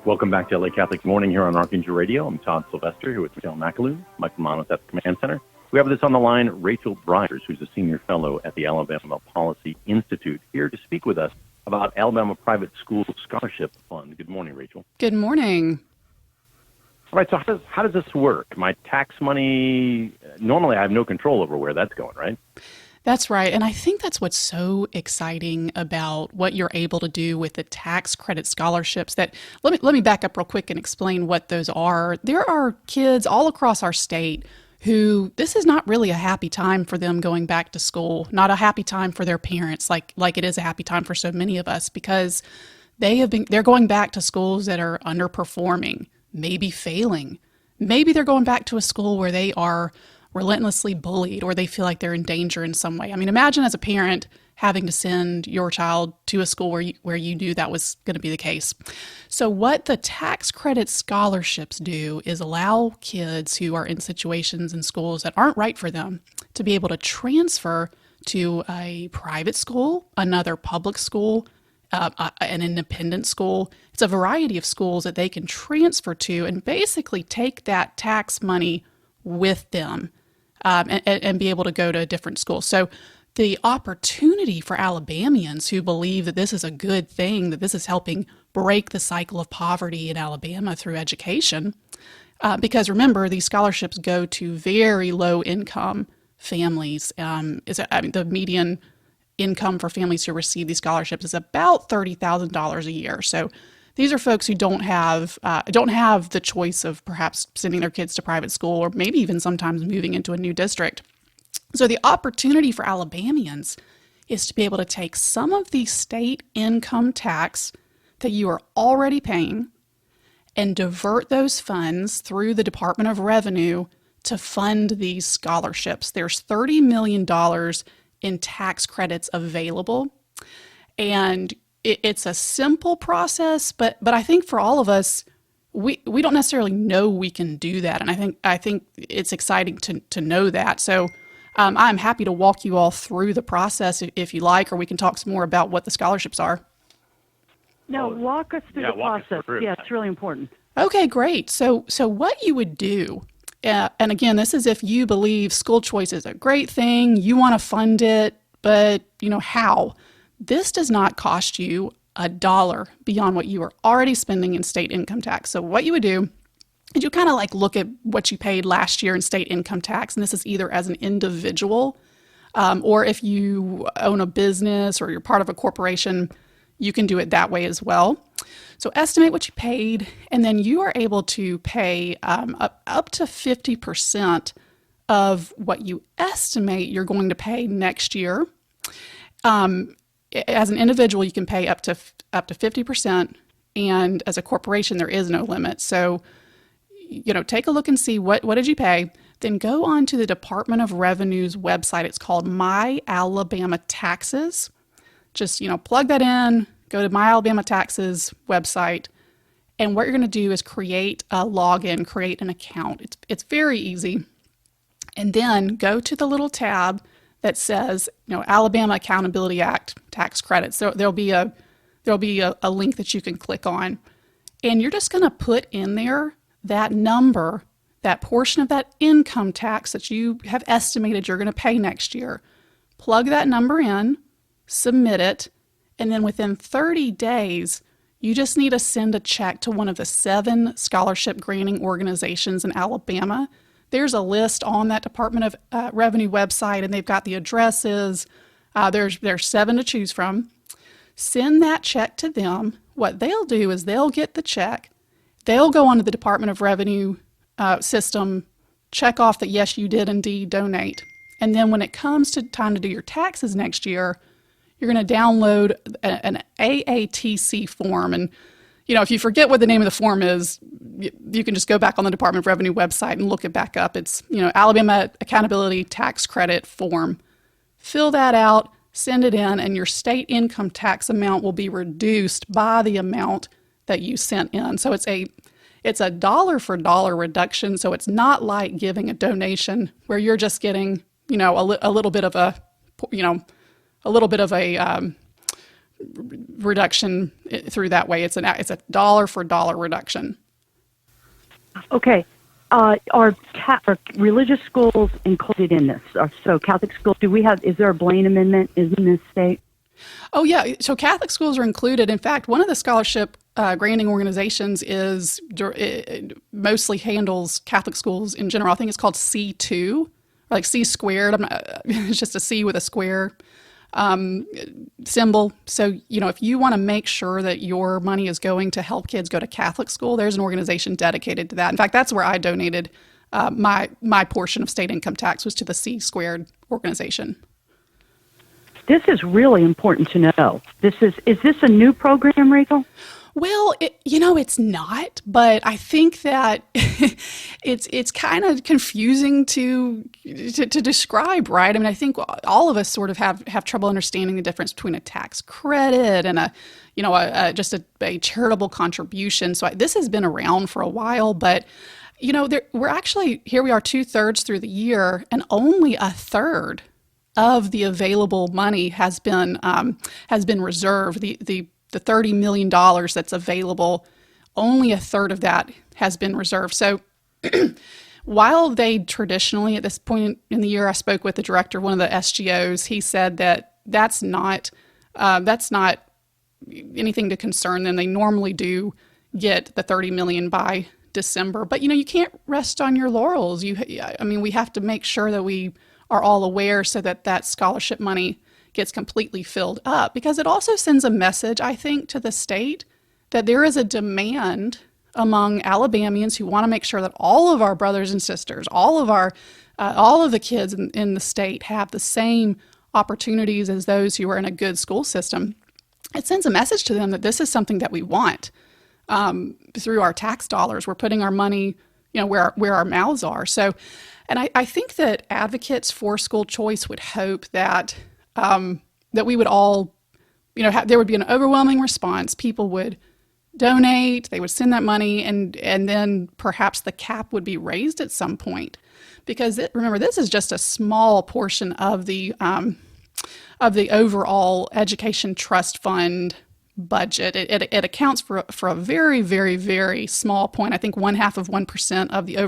Welcome back to LA Catholic Morning here on Archangel Radio. I'm Todd Sylvester here with Michelle McAloon, Michael Manos at the Command Center. We have with us on the line Rachel Bryars, who's a senior fellow at the Alabama Policy Institute, here to speak with us about Alabama Private School Scholarship Fund. Good morning, Rachel. Good morning. All right, so how does this work? My tax money, normally I have no control over where that's going, right? That's right. And I think that's what's so exciting about what you're able to do with the tax credit scholarships. That let me back up real quick and explain what those are. There are kids all across our state who this is not really a happy time for them going back to school, not a happy time for their parents like it is a happy time for so many of us, because they're going back to schools that are underperforming, maybe failing. Maybe they're going back to a school where they are relentlessly bullied or they feel like they're in danger in some way. I mean, imagine as a parent having to send your child to a school where you knew that was going to be the case. So what the tax credit scholarships do is allow kids who are in situations in schools that aren't right for them to be able to transfer to a private school, another public school, an independent school. It's a variety of schools that they can transfer to and basically take that tax money with them and be able to go to a different school. So the opportunity for Alabamians who believe that this is a good thing, that this is helping break the cycle of poverty in Alabama through education, because remember, these scholarships go to very low income families. The median income for families who receive these scholarships is about $30,000 a year. So these are folks who don't have the choice of perhaps sending their kids to private school or maybe even sometimes moving into a new district. So the opportunity for Alabamians is to be able to take some of the state income tax that you are already paying and divert those funds through the Department of Revenue to fund these scholarships. There's $30 million in tax credits available, and it's a simple process, but I think for all of us, we don't necessarily know we can do that, and I think it's exciting to know that. So I'm happy to walk you all through the process if you like, or we can talk some more about what the scholarships are. No, walk us through the process. Yeah, it's really important. Okay, great. So what you would do, and again, this is if you believe school choice is a great thing, you want to fund it, but how? This does not cost you $1 beyond what you are already spending in state income tax. So what you would do is you kind of like look at what you paid last year in state income tax, and this is either as an individual or if you own a business or you're part of a corporation, you can do it that way as well. So estimate what you paid, and then you are able to pay up to 50% of what you estimate you're going to pay next year. As an individual, you can pay up to 50%, and as a corporation, there is no limit. So, take a look and see what did you pay. Then go on to the Department of Revenue's website. It's called My Alabama Taxes. Just plug that in. Go to My Alabama Taxes website, and what you're going to do is create a login, create an account. It's very easy, and then go to the little tab that says, Alabama Accountability Act tax credits. So there'll be a link that you can click on, and you're just going to put in there that number, that portion of that income tax that you have estimated you're going to pay next year. Plug that number in, submit it, and then within 30 days, you just need to send a check to one of the 7 scholarship granting organizations in Alabama. There's a list on that Department of Revenue website, and they've got the addresses. There's 7 to choose from. Send that check to them. What they'll do is they'll get the check. They'll go onto the Department of Revenue system, check off that, yes, you did indeed donate. And then when it comes to time to do your taxes next year, you're going to download an AATC form. And if you forget what the name of the form is, you can just go back on the Department of Revenue website and look it back up. It's, Alabama Accountability Tax Credit form. Fill that out, send it in, and your state income tax amount will be reduced by the amount that you sent in. So it's a dollar for dollar reduction. So it's not like giving a donation where you're just getting, a little bit of a reduction through that way. It's a dollar for dollar reduction. Okay. Are religious schools included in this? So Catholic schools, is there a Blaine Amendment in this state? Oh, yeah. So Catholic schools are included. In fact, one of the scholarship granting organizations mostly handles Catholic schools in general. I think it's called C2, like C squared. It's just a C with a square symbol. So, if you want to make sure that your money is going to help kids go to Catholic school, there's an organization dedicated to that. In fact, that's where I donated my portion of state income tax was to the C squared organization. This is really important to know. Is this a new program, Rachel? Well, it's not, but I think that it's kind of confusing to describe, right? I mean, I think all of us sort of have trouble understanding the difference between a tax credit and just a charitable contribution. So this has been around for a while, but we're actually, here we are 2/3 through the year, and only a third of the available money has been reserved. The $30 million that's available, only a third of that has been reserved. So while they traditionally, at this point in the year, I spoke with the director of one of the SGOs, he said that that's not anything to concern them. They normally do get the $30 million by December, but you can't rest on your laurels. We have to make sure that we are all aware so that scholarship money gets completely filled up, because it also sends a message, I think, to the state that there is a demand among Alabamians who want to make sure that all of our brothers and sisters, all of the kids in the state have the same opportunities as those who are in a good school system. It sends a message to them that this is something that we want. Through our tax dollars, we're putting our money, where our mouths are. So, and I think that advocates for school choice would hope that that we would all, there would be an overwhelming response. People would donate, they would send that money, and then perhaps the cap would be raised at some point. Because remember, this is just a small portion of the overall education trust fund budget. It accounts for a very, very, very small point. I think 0.5% of the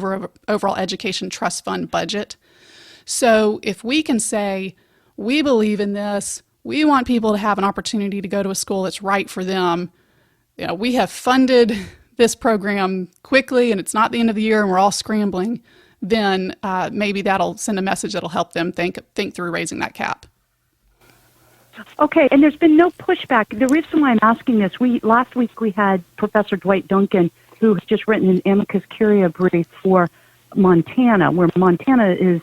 overall education trust fund budget. So if we can say, we believe in this, we want people to have an opportunity to go to a school that's right for them. We have funded this program quickly and it's not the end of the year and we're all scrambling, then maybe that'll send a message that'll help them think through raising that cap. Okay, and there's been no pushback. The reason why I'm asking this, last week we had Professor Dwight Duncan, who has just written an amicus curiae brief for Montana, where Montana is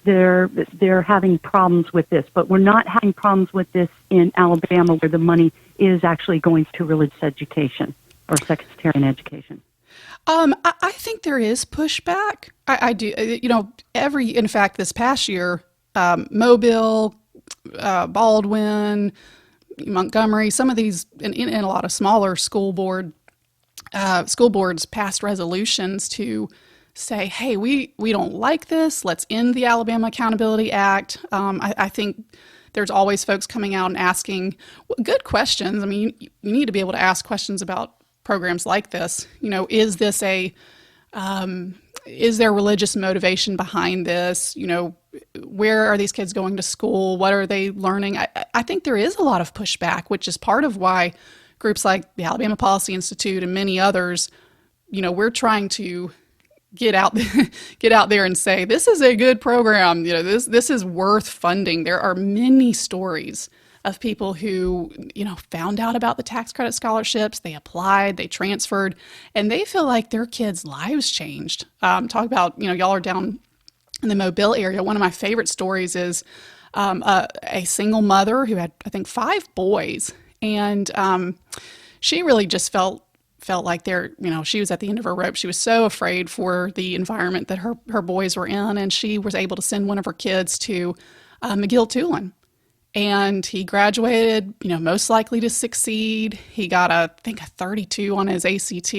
they're having problems with this, but we're not having problems with this in Alabama, where the money is actually going to religious education or sectarian education. I think there is pushback. I do. In fact, this past year, Mobile, Baldwin, Montgomery, some of these, and a lot of smaller school boards passed resolutions to say, hey, we don't like this. Let's end the Alabama Accountability Act. I think there's always folks coming out and asking good questions. I mean, you need to be able to ask questions about programs like this. Is there religious motivation behind this? Where are these kids going to school? What are they learning? I think there is a lot of pushback, which is part of why groups like the Alabama Policy Institute and many others, we're trying to get out there and say, this is a good program. This is worth funding. There are many stories of people who, found out about the tax credit scholarships, they applied, they transferred, and they feel like their kids' lives changed. Talk about, y'all are down in the Mobile area. One of my favorite stories is a single mother who had, I think, 5 boys, and she really just felt like she was at the end of her rope. She was so afraid for the environment that her boys were in, and she was able to send one of her kids to McGill-Tulane. And he graduated, most likely to succeed. He got I think a 32 on his ACT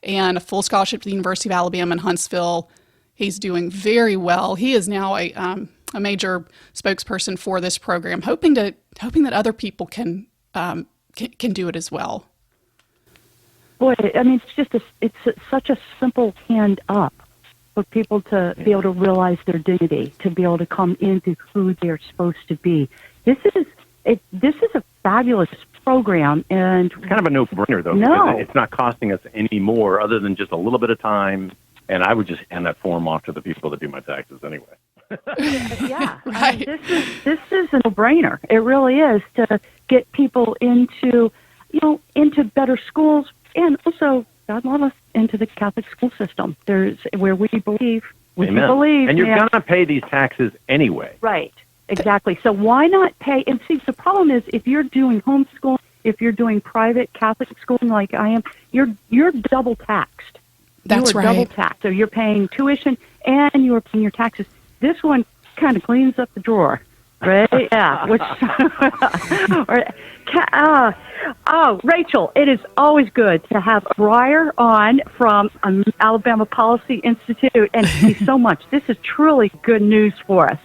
and a full scholarship to the University of Alabama in Huntsville. He's doing very well. He is now a major spokesperson for this program, hoping that other people can can do it as well. Boy, I mean, it's such a simple hand up for people to be able to realize their dignity, to be able to come into who they're supposed to be. This is a fabulous program, and it's kind of a no-brainer though. No, because it's not costing us any more other than just a little bit of time. And I would just hand that form off to the people that do my taxes anyway. Yeah, Right. I mean, this is a no-brainer. It really is, to get people into better schools, and also, God love us, into the Catholic school system. There's where we believe. Amen. And you're going to pay these taxes anyway. Right. Exactly. So why not pay? And see, the problem is, if you're doing homeschool, if you're doing private Catholic schooling like I am, you're double taxed. That's you are right. double taxed. So you're paying tuition and you are paying your taxes. This one kind of cleans up the drawer, right? Yeah. Which, Rachel, it is always good to have Briar on from Alabama Policy Institute, and thank you so much. This is truly good news for us.